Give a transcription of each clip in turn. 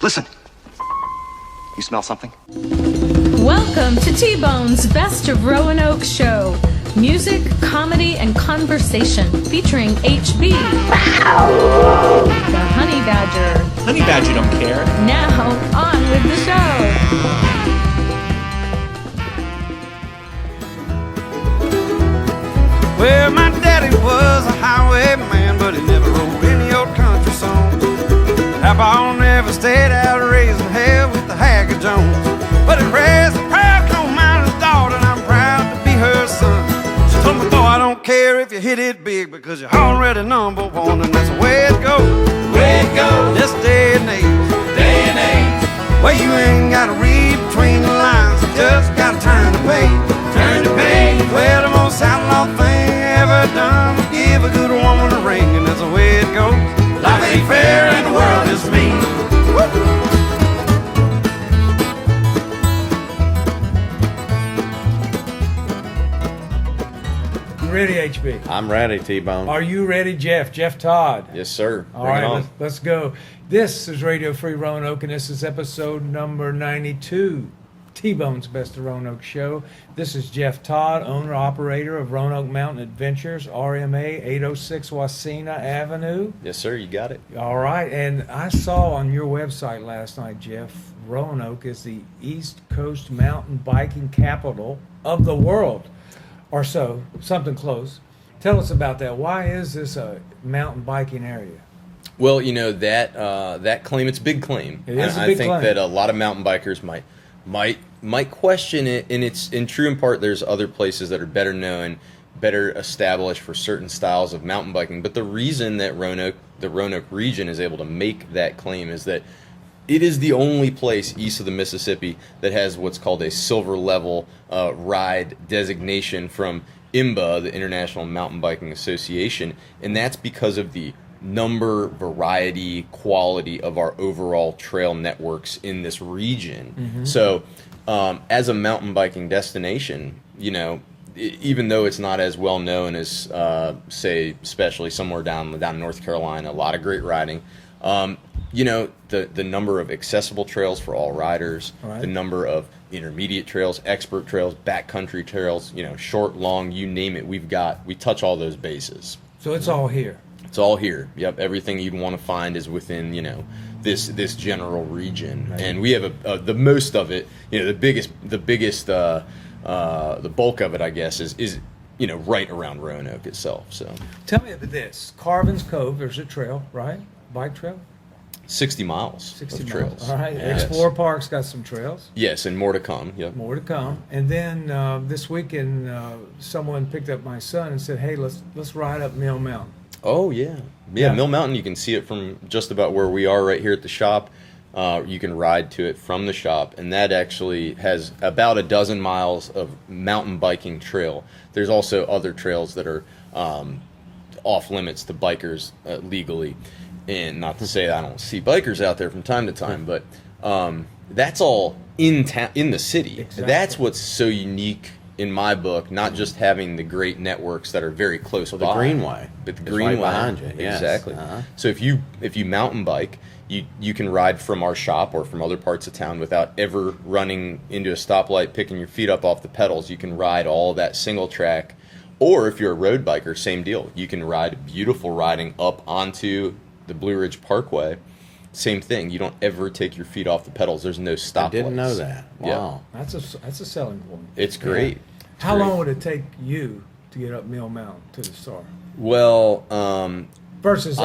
Listen. You smell something? Welcome to T-Bone's Best of Roanoke show. Music, comedy, and conversation featuring HB, the Honey Badger. Honey Badger don't care. Now, on with the show. Well, my daddy was a highwayman, but he never wrote any old country song. Papa never stayed out raising hell with the Haggard Jones, but he raised a proud coal miner's daughter, and I'm proud to be her son. She told me, boy, I don't care if you hit it big, because you're already number one, and that's the way it goes. The way it goes. This day and age. Day and age. Well, you ain't gotta read between the lines, you just gotta turn the page. Turn the page. Well, the most outlaw thing ever done was give a good woman a ring, and that's the way it goes. Life ain't fair and the world is mean. You ready, HB? I'm ready, T-Bone. Are you ready, Jeff? Jeff Todd. Yes, sir. All right, let's go. This is Radio Free Roanoke, and this is episode number 92. T-Bone's Best of Roanoke show. This is Jeff Todd, owner-operator of Roanoke Mountain Adventures, RMA 806 Wasena Avenue. Yes, sir. You got it. All right, and I saw on your website last night, Jeff, Roanoke is the East Coast mountain biking capital of the world, or so, something close. Tell us about that. Why is this a mountain biking area? Well, you know, that claim, it's a big claim. It is a big claim. I think that a lot of mountain bikers might question it, and it's in true in part there's other places that are better known, better established for certain styles of mountain biking. But the reason that the Roanoke region is able to make that claim is that it is the only place east of the Mississippi that has what's called a silver level ride designation from IMBA, the International Mountain Biking Association, and that's because of the number, variety, quality of our overall trail networks in this region. Mm-hmm. So as a mountain biking destination, you know, even though it's not as well known as, say, especially somewhere down in North Carolina, a lot of great riding, you know, the number of accessible trails for all riders, right, the number of intermediate trails, expert trails, backcountry trails, you know, short, long, you name it, we touch all those bases. So it's all here. It's all here. Yep, everything you'd want to find is within, you know, this general region, right. And we have the most of it. You know, the bulk of it, I guess, is you know, right around Roanoke itself. So, tell me about this. Carvin's Cove. There's a trail, right? Bike trail. 60 miles. 60 of miles. Trails. All right. Yes. Explorer Park's got some trails. Yes, and more to come. Yep. More to come. And then this weekend, someone picked up my son and said, "Hey, let's ride up Mill Mountain." Oh, yeah. Mill Mountain, you can see it from just about where we are right here at the shop. You can ride to it from the shop, and that actually has about a dozen miles of mountain biking trail. There's also other trails that are off limits to bikers legally, and not to say I don't see bikers out there from time to time, but that's all in the city. Exactly. That's what's so unique in my book, not just having the great networks that are very close by. The Greenway. But the It's Greenway. right behind you. Yes. Exactly. Uh-huh. So if you mountain bike, you can ride from our shop or from other parts of town without ever running into a stoplight, picking your feet up off the pedals. You can ride all that single track. Or if you're a road biker, same deal. You can ride beautiful riding up onto the Blue Ridge Parkway. Same thing. You don't ever take your feet off the pedals. There's no stoplights. I didn't know that. Wow. Yeah. That's a selling point. It's great. Yeah. How long would it take you to get up Mill Mountain to the Star? Well, versus us.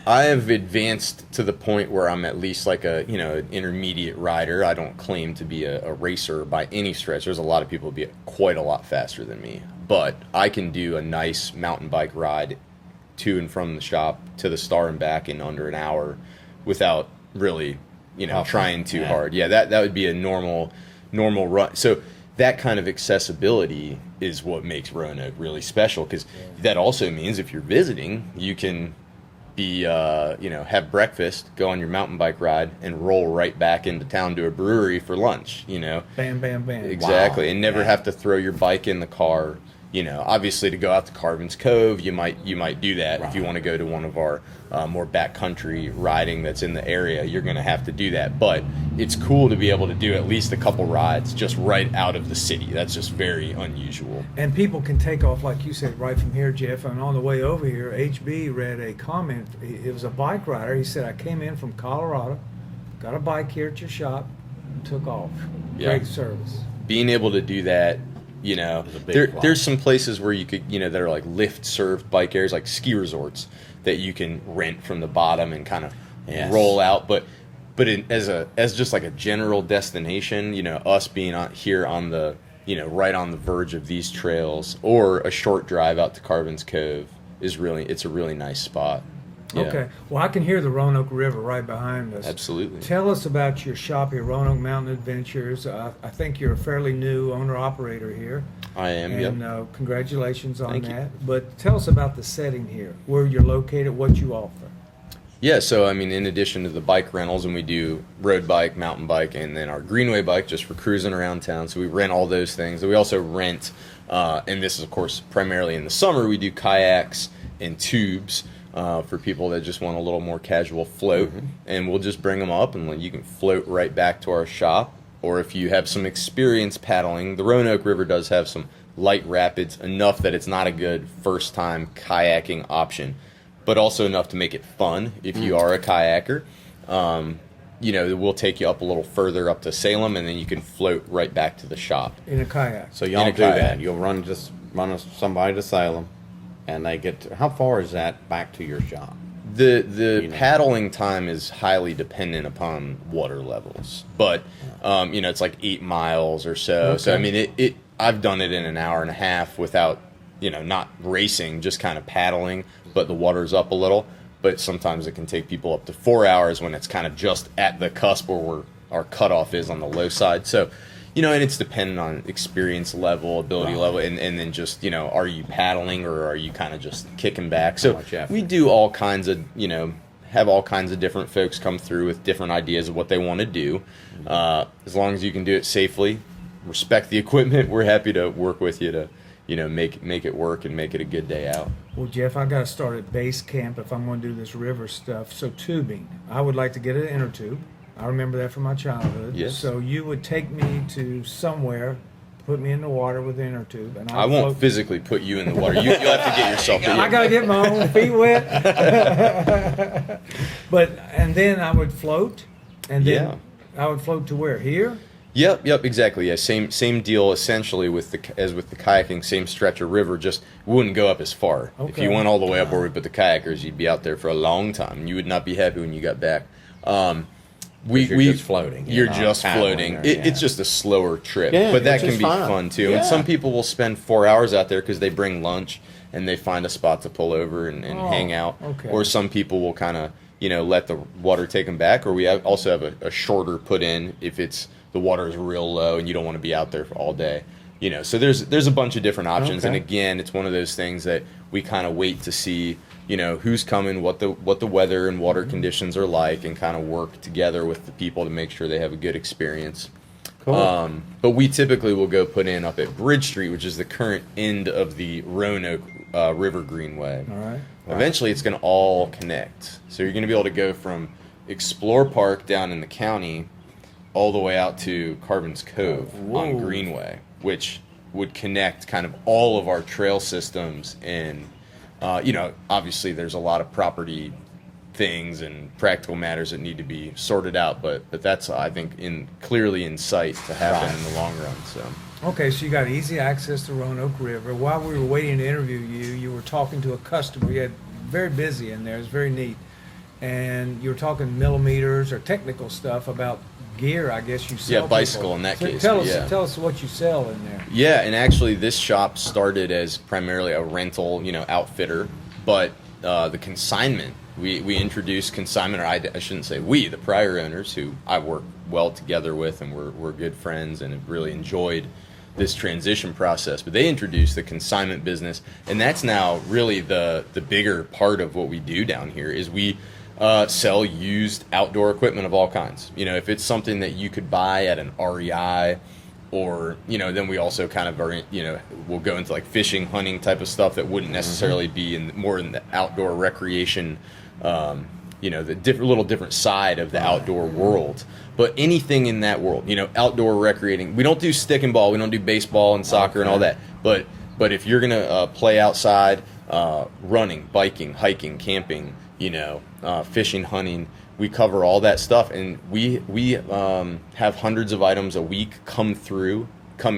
I have advanced to the point where I'm at least like an intermediate rider. I don't claim to be a racer by any stretch. There's a lot of people who be quite a lot faster than me, but I can do a nice mountain bike ride to and from the shop to the Star and back in under an hour without really, trying too hard. Yeah, that would be a normal run. So that kind of accessibility is what makes Roanoke really special, because that also means if you're visiting, you can be, have breakfast, go on your mountain bike ride, and roll right back into town to a brewery for lunch, Bam, bam, bam. Exactly. Wow. And never have to throw your bike in the car, obviously to go out to Carbon's Cove, you might do that. If you want to go to one of our more backcountry riding that's in the area, you're going to have to do that. But it's cool to be able to do at least a couple rides just right out of the city. That's just very unusual. And people can take off, like you said, right from here, Jeff. And on the way over here, HB read a comment. It was a bike rider. He said, I came in from Colorado, got a bike here at your shop, and took off. Yeah. Great service. Being able to do that, there's some places where you could, that are like lift served bike areas, like ski resorts that you can rent from the bottom and kind of roll out. But as just like a general destination, us being here on the, right on the verge of these trails, or a short drive out to Carbon's Cove it's a really nice spot. Yeah. Okay. Well, I can hear the Roanoke River right behind us. Absolutely. Tell us about your shop here, Roanoke Mountain Adventures. I think you're a fairly new owner-operator here. I am, And congratulations on Thank you. that. But tell us about the setting here, where you're located, what you offer. Yeah, so in addition to the bike rentals, and we do road bike, mountain bike, and then our Greenway bike just for cruising around town. So we rent all those things. And we also rent, and this is of course primarily in the summer, we do kayaks and tubes for people that just want a little more casual float. And we'll just bring them up, and you can float right back to our shop. Or if you have some experience paddling, the Roanoke River does have some light rapids, enough that it's not a good first-time kayaking option, but also enough to make it fun if you are a kayaker. We'll take you up a little further up to Salem, and then you can float right back to the shop. In a kayak. So y'all In a do kayak. that. You'll run somebody to Salem, and they get how far is that back to your shop? The paddling time is highly dependent upon water levels, but it's like 8 miles or so. Okay. So I've done it in an hour and a half without not racing, just kind of paddling, but the water's up a little. But sometimes it can take people up to 4 hours when it's kind of just at the cusp where our cutoff is on the low side. So and it's dependent on experience level, ability level, and then just, are you paddling or are you kind of just kicking back? So we do all kinds of, have all kinds of different folks come through with different ideas of what they want to do. As long as you can do it safely, respect the equipment, we're happy to work with you to, make it work and make it a good day out. Well, Jeff, I got to start at base camp if I'm going to do this river stuff. So tubing, I would like to get an inner tube. I remember that from my childhood. Yes. So you would take me to somewhere, put me in the water with an inner tube, and I won't physically put you in the water. You'll have to get yourself in. I got to get my own feet wet. And then I would float, and then I would float to where? Here? Yep, exactly. Yeah, same deal essentially as with the kayaking, same stretch of river, just wouldn't go up as far. Okay. If you went all the way up where we put the kayakers, you'd be out there for a long time. You would not be happy when you got back. You're just floating. You're just floating. It's just a slower trip, but that can be fun too. Yeah. And some people will spend 4 hours out there because they bring lunch and they find a spot to pull over and hang out. Okay. Or some people will kind of let the water take them back. Or we also have a shorter put in if the water is real low and you don't want to be out there for all day. So there's a bunch of different options. Okay. And again, it's one of those things that we kind of wait to see. Who's coming, what the weather and water conditions are like, and kind of work together with the people to make sure they have a good experience. Cool. But we typically will go put in up at Bridge Street, which is the current end of the Roanoke River Greenway. All right. Eventually, it's going to all connect. So you're going to be able to go from Explore Park down in the county all the way out to Carbon's Cove on Greenway, which would connect kind of all of our trail systems and obviously there's a lot of property things and practical matters that need to be sorted out, but that's, I think, clearly in sight to happen in the long run. So. Okay, so you got easy access to Roanoke River. While we were waiting to interview you, you were talking to a customer. You had very busy in there. It's very neat. And you were talking millimeters or technical stuff about gear, I guess you sell. Yeah, bicycle people. in that So case. Tell us what you sell in there. Yeah, and actually this shop started as primarily a rental, outfitter, but the Consignment, we introduced Consignment, or I shouldn't say we, the prior owners who I work well together with and we're good friends and have really enjoyed this transition process, but they introduced the Consignment business, and that's now really the bigger part of what we do down here is we sell used outdoor equipment of all kinds. If it's something that you could buy at an REI or then we also kind of are we'll go into like fishing, hunting type of stuff that wouldn't necessarily be more in the outdoor recreation, the little different side of the outdoor world. But anything in that world, outdoor recreating, we don't do stick and ball, we don't do baseball and soccer and all that. But if you're gonna play outside, running, biking, hiking, camping, fishing, hunting, we cover all that stuff, and we have hundreds of items a week come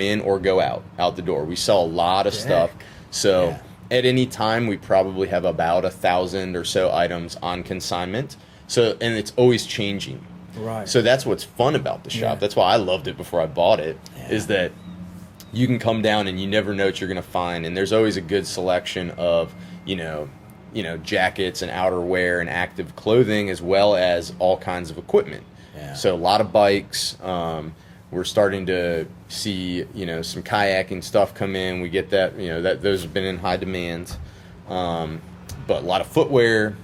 in or go out the door. We sell a lot of stuff, so at any time we probably have about 1,000 or so items on consignment. So, and it's always changing. Right. So that's what's fun about the shop. That's why I loved it before I bought it. Is that you can come down and you never know what you're going to find, and there's always a good selection of jackets and outerwear and active clothing, as well as all kinds of equipment. So a lot of bikes. We're starting to see some kayaking stuff come in. We get that those have been in high demand. But a lot of footwear,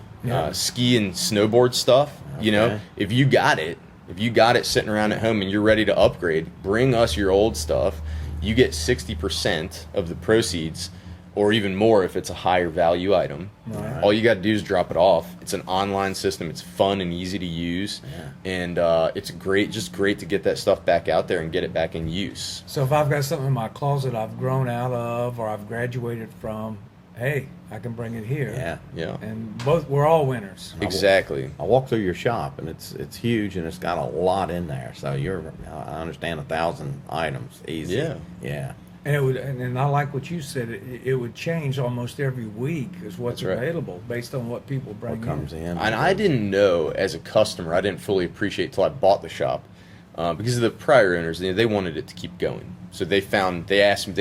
ski and snowboard stuff. If you got it sitting around at home and you're ready to upgrade, bring us your old stuff. You get 60% of the proceeds, or even more if it's a higher value item. Right. All you got to do is drop it off. It's an online system. It's fun and easy to use, and it's great to get that stuff back out there and get it back in use. So if I've got something in my closet I've grown out of or I've graduated from, hey, I can bring it here. Yeah. And we're all winners. Exactly. I walk through your shop, and it's huge, and it's got a lot in there. So I understand 1,000 items easy. Yeah. And I like what you said. It would change almost every week is what's That's right. available based on what people bring What comes in. And I didn't know, as a customer, I didn't fully appreciate till I bought the shop, because of the prior owners. They wanted it to keep going, so they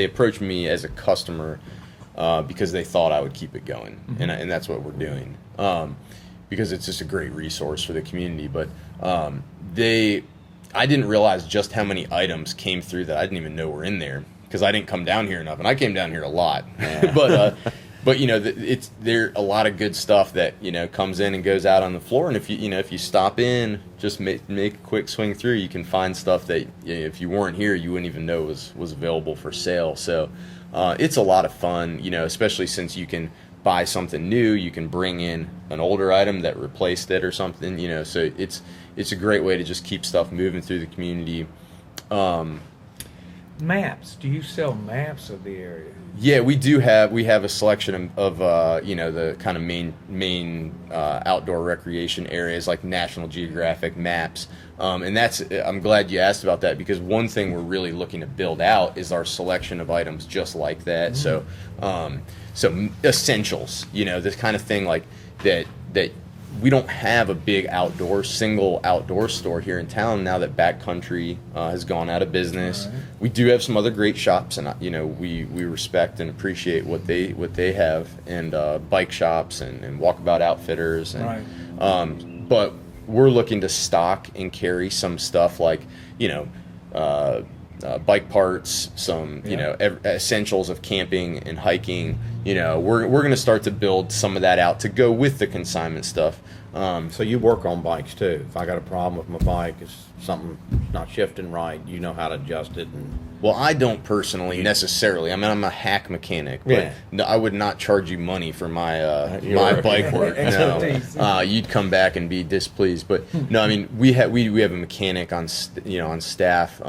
approached me as a customer because they thought I would keep it going, and that's what we're doing, because it's just a great resource for the community. But I didn't realize just how many items came through that I didn't even know were in there, because I didn't come down here enough, and I came down here a lot. But it's there a lot of good stuff that comes in and goes out on the floor, and if you stop in, just make a quick swing through, you can find stuff that if you weren't here you wouldn't even know was available for sale. So it's a lot of fun, especially since you can buy something new, you can bring in an older item that replaced it or something, so it's a great way to just keep stuff moving through the community. Maps. Do you sell maps of the area? Yeah, we have a selection of the kind of main outdoor recreation areas like National Geographic maps, and I'm glad you asked about that, because one thing we're really looking to build out is our selection of items just like that. So essentials, this kind of thing like that we don't have a big single outdoor store here in town now that Backcountry has gone out of business. Right. We do have some other great shops, and we respect and appreciate what they have, and bike shops and walkabout outfitters, and right. But we're looking to stock and carry some stuff like bike parts, some essentials of camping and hiking. We're going to start to build some of that out to go with the consignment stuff. So you work on bikes too. If I got a problem with my bike, it's something not shifting right, you know how to adjust it. Well, I don't personally necessarily. I mean, I'm a hack mechanic, but no, I would not charge you money for my my bike work. No, you'd come back and be displeased. But no, I mean, we have a mechanic on staff.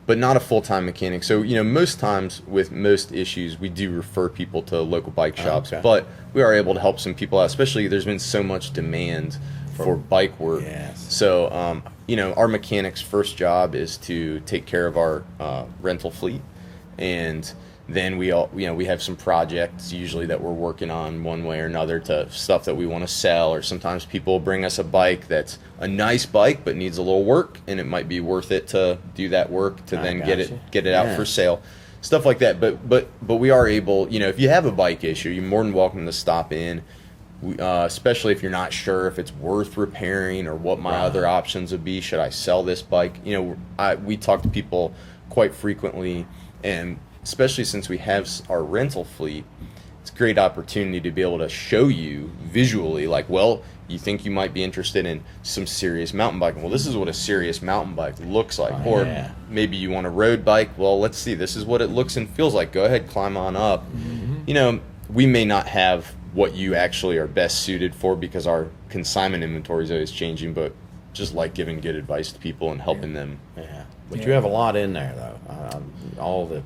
But not a full-time mechanic. So, most times with most issues, we do refer people to local bike shops. Okay. But we are able to help some people out, especially there's been so much demand for bike work. Yes. So, our mechanic's first job is to take care of our rental fleet. And then we have some projects usually that we're working on one way or another, to stuff that we want to sell, or sometimes people bring us a bike that's a nice bike but needs a little work, and it might be worth it to do that work to then get it out for sale, stuff like that. But we are able, if you have a bike issue, you're more than welcome to stop in, especially if you're not sure if it's worth repairing or what my other options would be. Should I sell this bike? We talk to people quite frequently, and especially since we have our rental fleet, it's a great opportunity to be able to show you visually, like, well, you think you might be interested in some serious mountain biking. Well, this is what a serious mountain bike looks like. Oh, or yeah. maybe you want a road bike. Well, let's see. This is what it looks and feels like. Go ahead, climb on up. You know, we may not have what you actually are best suited for because our consignment inventory is always changing, but just like giving good advice to people and helping them. Yeah, but you have a lot in there though. All the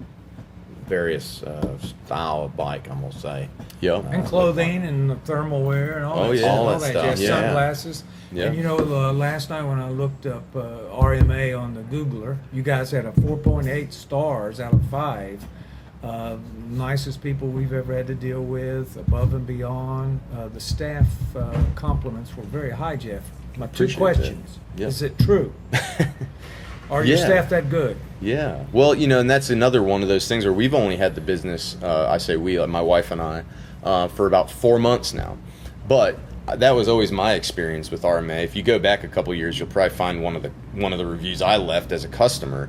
various style of bike, I'm gonna say. Yeah. And clothing and the thermal wear and all Oh, that, yeah. All that jazz. stuff, yeah. Sunglasses. Yeah. And you know, last night when I looked up RMA on the Googler, you guys had a 4.8 stars out of 5. Nicest people we've ever had to deal with, above and beyond. The staff compliments were very high, Jeff. My two Appreciate questions. that. Yeah. Is it true? Are your Yeah. staff that good? Yeah. Well, you know, and that's another one of those things where we've only had the business, I say we, like my wife and I, for about 4 months now. But that was always my experience with RMA. If you go back a couple years, you'll probably find one of the reviews I left as a customer,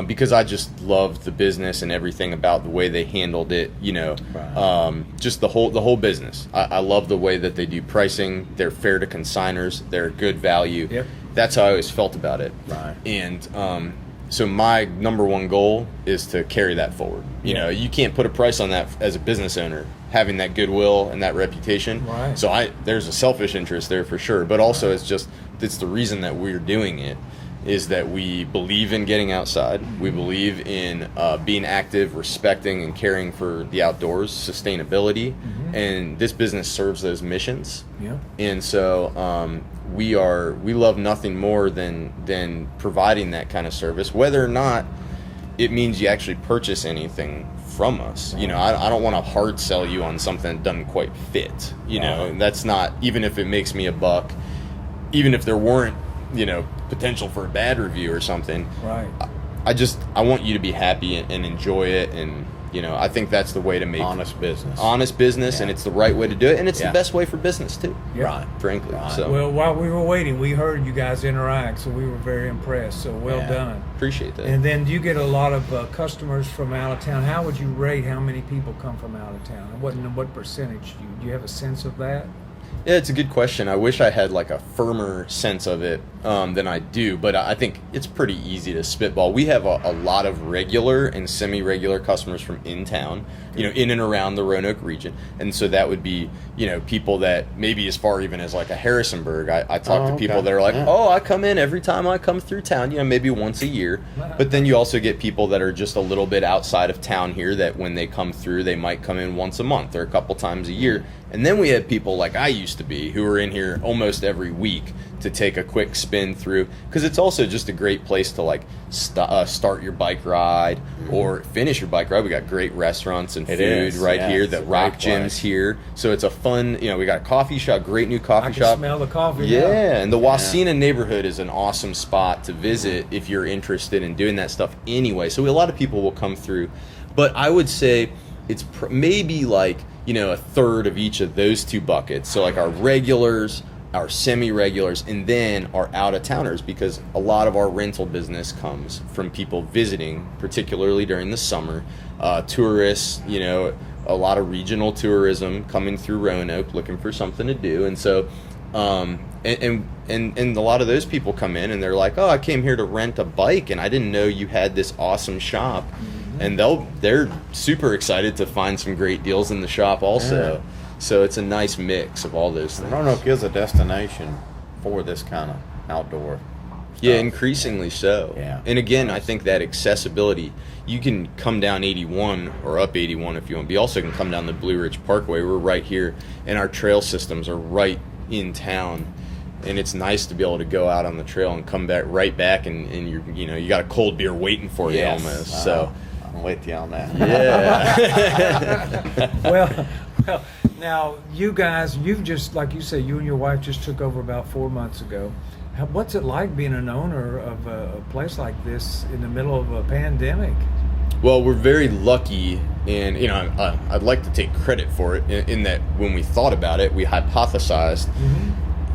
because I just loved the business and everything about the way they handled it. You know, Right. just the whole business. I love the way that they do pricing. They're fair to consigners. They're good value. Yep. That's how I always felt about it. Right. And so my number one goal is to carry that forward. You know, you can't put a price on that as a business owner, having that goodwill and that reputation. Right. So there's a selfish interest there for sure, but also it's the reason that we're doing it is that we believe in getting outside. We believe in being active, respecting and caring for the outdoors, sustainability, and this business serves those missions. Yeah. And so we love nothing more than providing that kind of service, whether or not it means you actually purchase anything from us. You know, I don't want to hard sell you on something that doesn't quite fit. You know, that's not, even if it makes me a buck, even if there weren't, you know, potential for a bad review or something. Right. I want you to be happy and enjoy it, and you know, I think that's the way to make Honest business. and it's the right way to do it, and it's Yeah. the best way for business too. Yeah. Right. Frankly. Right. So Well, while we were waiting, we heard you guys interact, so we were very impressed. So well Yeah. done. appreciate that. And then you get a lot of customers from out of town. How would you rate how many people come from out of town? And what percentage? Do you have a sense of that? Yeah, it's a good question. I wish I had like a firmer sense of it than I do, but I think it's pretty easy to spitball. We have a lot of regular and semi-regular customers from in town, you know, in and around the Roanoke region, and so that would be, you know, people that maybe as far even as like a Harrisonburg. I talk to people okay. that are like, Yeah. oh, I come in every time I come through town, you know, maybe once a year. But then you also get people that are just a little bit outside of town here that when they come through, they might come in once a month or a couple times a year. And then we have people like I used to be who are in here almost every week to take a quick spin through, because it's also just a great place to like start your bike ride or finish your bike ride. We got great restaurants and It food is, right yeah, here. it's The a great Rock Gym's place. here, so it's a fun. You know, we got a coffee shop, great new coffee I can shop. smell the coffee. Yeah, now. and the Wasena neighborhood is an awesome spot to visit if you're interested in doing that stuff anyway. So a lot of people will come through, but I would say it's maybe like, you know, a third of each of those two buckets. So like our regulars, our semi-regulars, and then our out-of-towners, because a lot of our rental business comes from people visiting, particularly during the summer, tourists, you know, a lot of regional tourism coming through Roanoke looking for something to do. And so and a lot of those people come in and they're like, oh, I came here to rent a bike and I didn't know you had this awesome shop. And they're super excited to find some great deals in the shop also. Yeah. So it's a nice mix of all those things. Roanoke is a destination for this kind of outdoor Yeah, stuff. increasingly so. Yeah. And again, I think that accessibility, you can come down 81 or up 81 if you want, but you also can come down the Blue Ridge Parkway. We're right here, and our trail systems are right in town. And it's nice to be able to go out on the trail and come back and you got a cold beer waiting for you Yes. almost. So I'm with you on that. yeah. Well, now you guys, you've just, like you said, you and your wife just took over about 4 months ago. What's it like being an owner of a place like this in the middle of a pandemic? Well, we're very lucky, and you know, I'd like to take credit for it in that when we thought about it, we hypothesized,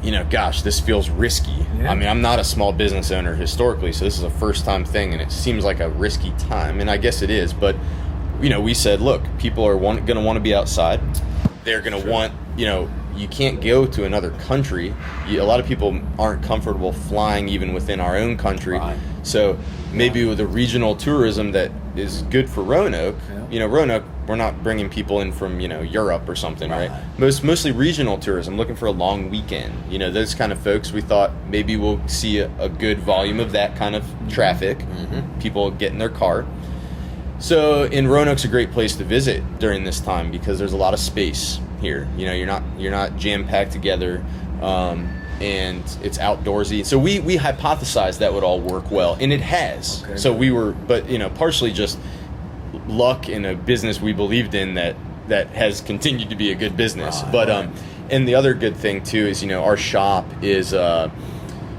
you know, gosh, this feels risky. Yeah. I mean, I'm not a small business owner historically, so this is a first-time thing, and it seems like a risky time, and I guess it is. But you know, we said, look, people are going to want to be outside. They're going to want, you know, you can't go to another country. A lot of people aren't comfortable flying even within our own country. Right. So maybe with the regional tourism that is good for Roanoke, Roanoke, we're not bringing people in from, Europe or something, right? Mostly regional tourism, looking for a long weekend. Those kind of folks, we thought maybe we'll see a good volume of that kind of traffic, people get in their car. So, Roanoke's a great place to visit during this time because there's a lot of space here. You're not jam-packed together, and it's outdoorsy. So we hypothesized that would all work well, and it has. Okay. So but partially just luck in a business we believed in that has continued to be a good business. But and the other good thing too is our shop is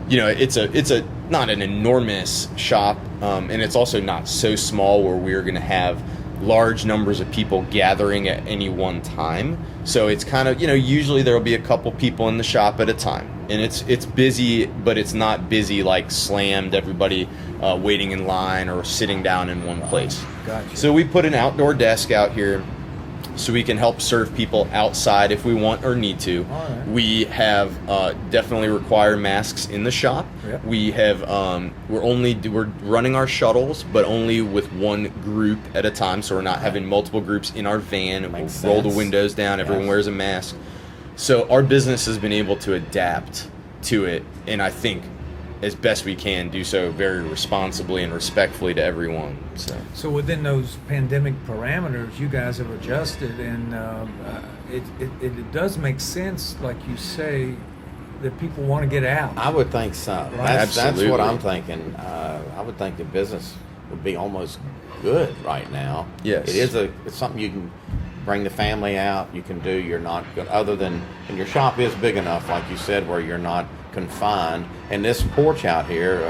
it's a not an enormous shop, and it's also not so small where we're going to have large numbers of people gathering at any one time. So it's kind of, usually there'll be a couple people in the shop at a time, and it's busy, but it's not busy like slammed, everybody waiting in line or sitting down in one place. Gotcha. So we put an outdoor desk out here so we can help serve people outside if we want or need to. All right. We have definitely require masks in the shop. Yep. We have we're running our shuttles, but only with one group at a time, so we're not having multiple groups in our van. And we'll roll the windows down. Everyone wears a mask. So our business has been able to adapt to it, and I think as best we can do so very responsibly and respectfully to everyone. So within those pandemic parameters, you guys have adjusted, and it does make sense, like you say, that people want to get out. I would think so. Right. That's what I'm thinking. I would think the business would be almost good right now. Yes. It's something you can bring the family out. You can do. You're not good, other than, and your shop is big enough, like you said, where you're not confined. And this porch out here,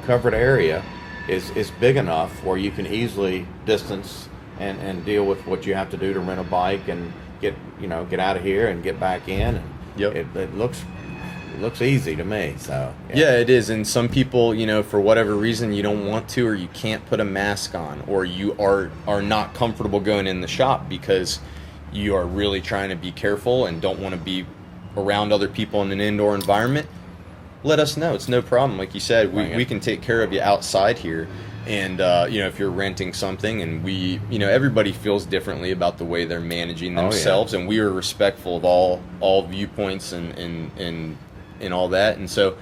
covered area, is big enough where you can easily distance and deal with what you have to do to rent a bike and get out of here and get back in. And Yep. it looks easy to me. So yeah, it is. And some people, for whatever reason, you don't want to, or you can't put a mask on, or you are not comfortable going in the shop because you are really trying to be careful and don't want to be around other people in an indoor environment. Let us know. It's no problem. Like you said, we can take care of you outside here. And, if you're renting something, and everybody feels differently about the way they're managing themselves, and we are respectful of all viewpoints and all that. And so,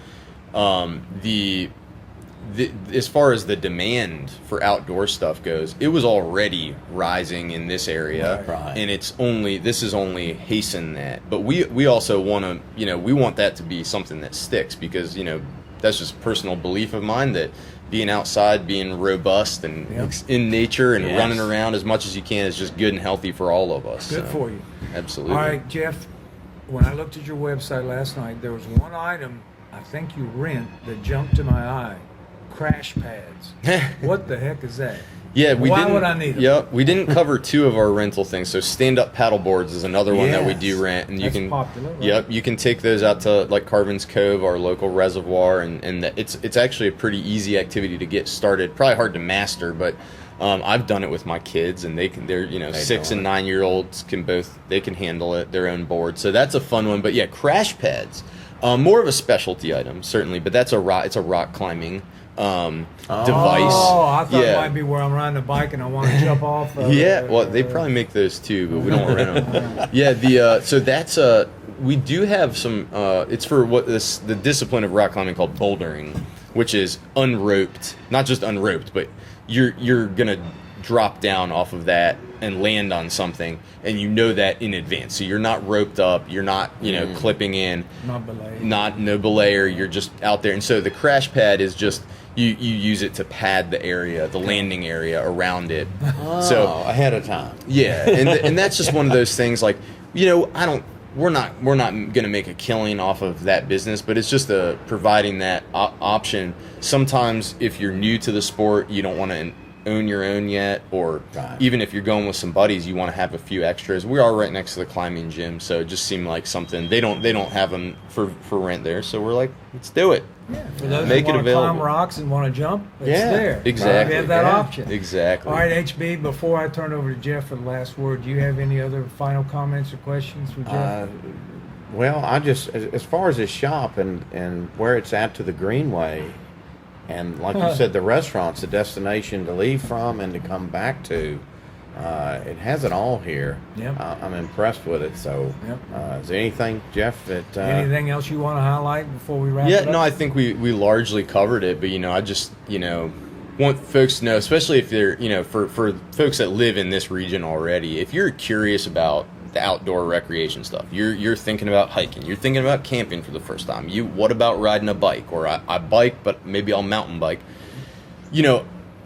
as far as the demand for outdoor stuff goes, it was already rising in this area, Right. and this is only hasten that. But we also want to, we want that to be something that sticks, because that's just a personal belief of mine that being outside, being robust and in nature and running around as much as you can is just good and healthy for all of us. Good for you. Absolutely. All right, Jeff, when I looked at your website last night, there was one item I think you rent that jumped to my eye. Crash pads. What the heck is that? Yeah, Why would I need them? Yep, we didn't cover two of our rental things. So stand-up paddle boards is another one that we Yes. do rent, and That's popular, right? Yep, you can take those out to like Carvin's Cove, our local reservoir, and it's actually a pretty easy activity to get started. Probably hard to master, but I've done it with my kids, and they're 6 and 9 year olds can handle it, their own board. So that's a fun one. But yeah, crash pads, more of a specialty item certainly, but it's a rock climbing device. Oh, I thought it might be where I'm riding a bike and I want to jump off. Well, they probably make those too, but we don't rent them. Yeah, so that's we do have some. It's for the discipline of rock climbing called bouldering, which is unroped, not just unroped, but you're gonna drop down off of that and land on something, and that in advance. So you're not roped up, you're not clipping in, no belayer. You're just out there, and so the crash pad is just. You use it to pad the area, the landing area around it. So ahead of time. Yeah, and that's just one of those things. Like, we're not going to make a killing off of that business, but it's just providing that option. Sometimes if you're new to the sport, you don't want to own your own yet, or Right. even if you're going with some buddies, you want to have a few extras. We are right next to the climbing gym, so it just seemed like something they don't have them for rent there. So we're like, let's do it. Yeah, for those Make who it want to climb available. rocks and want to jump, it's Yeah, there. exactly. You have that Yeah, option. Exactly. All right, HB, before I turn over to Jeff for the last word, do you have any other final comments or questions for Jeff? Well, I just, as far as this shop and where it's at to the Greenway, and like you said, the restaurant's a destination to leave from and to come back to. It has it all here. Yep. I'm impressed with it. So, Yep. is there anything, Jeff, that Anything else you want to highlight before we wrap it Yeah, up? no, I think we largely covered it, but I just want folks to know, especially if they're for folks that live in this region already, if you're curious about the outdoor recreation stuff, you're thinking about hiking, you're thinking about camping for the first time, what about riding a bike, or I bike but maybe I'll mountain bike,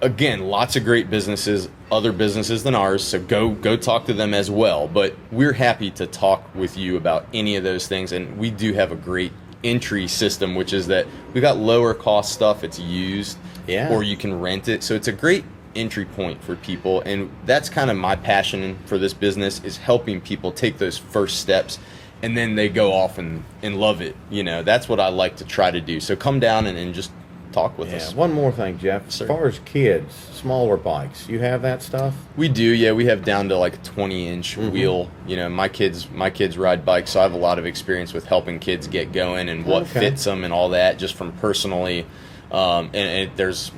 again, lots of great businesses, other businesses than ours, so go talk to them as well. But we're happy to talk with you about any of those things, and we do have a great entry system, which is that we got lower cost stuff, it's used, or you can rent it, so it's a great entry point for people. And that's kind of my passion for this business, is helping people take those first steps, and then they go off and love it. That's what I like to try to do. So come down and just talk with us. One more thing, Jeff. Sir. As far as kids, smaller bikes, you have that stuff? We do, yeah. We have down to like a 20-inch wheel. My kids ride bikes, so I have a lot of experience with helping kids get going and what fits them and all that, just from personally. And there's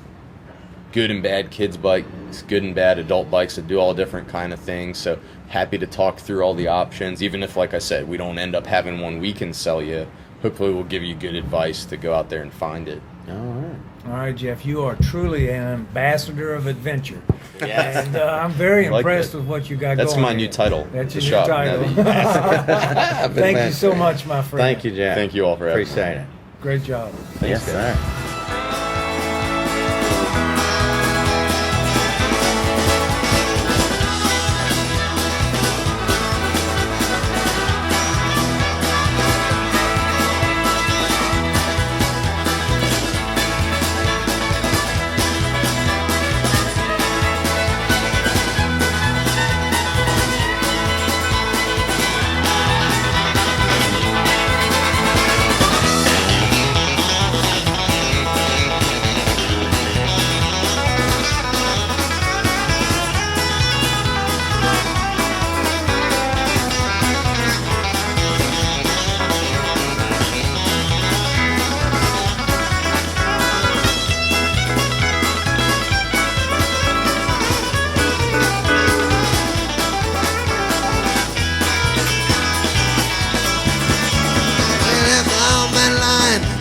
good and bad kids bikes, good and bad adult bikes that do all different kind of things. So happy to talk through all the options, even if, like I said, we don't end up having one we can sell you. Hopefully we'll give you good advice to go out there and find it. All right. All right, Jeff, you are truly an ambassador of adventure. Yes. And I'm very I like impressed that. with what you got That's going. my new title. That's The your new shop. title. Now Thank you so much, my friend. Thank you, Jeff. Thank you all for having me. Appreciate it. Great job. Yes, sir.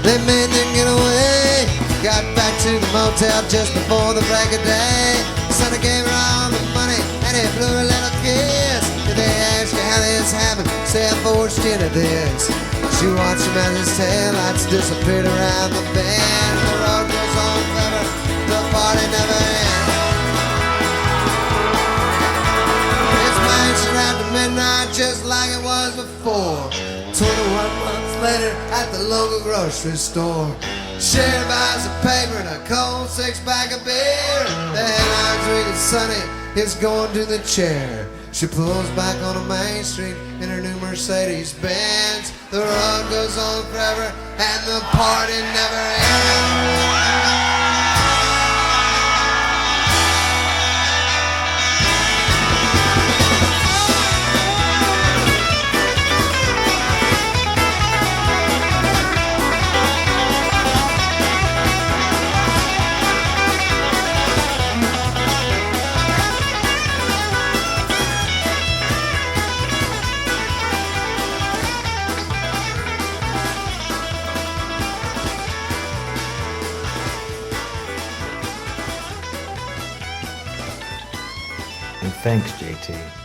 They made them get away. Got back to the motel just before the break of day. Sonny gave her all the money and he blew her a little kiss. If they ask you how this happened, say I forged into this. She watched him as his taillights disappeared around the bend. The road goes on forever, the party never ends. It's mansion after midnight just like it was before. 21 months later at the local grocery store, Sherry buys a paper and a cold 6-pack of beer. The headlines read Sonny is going to the chair. She pulls back on a main street in her new Mercedes Benz. The road goes on forever and the party never ends. And thanks, JT.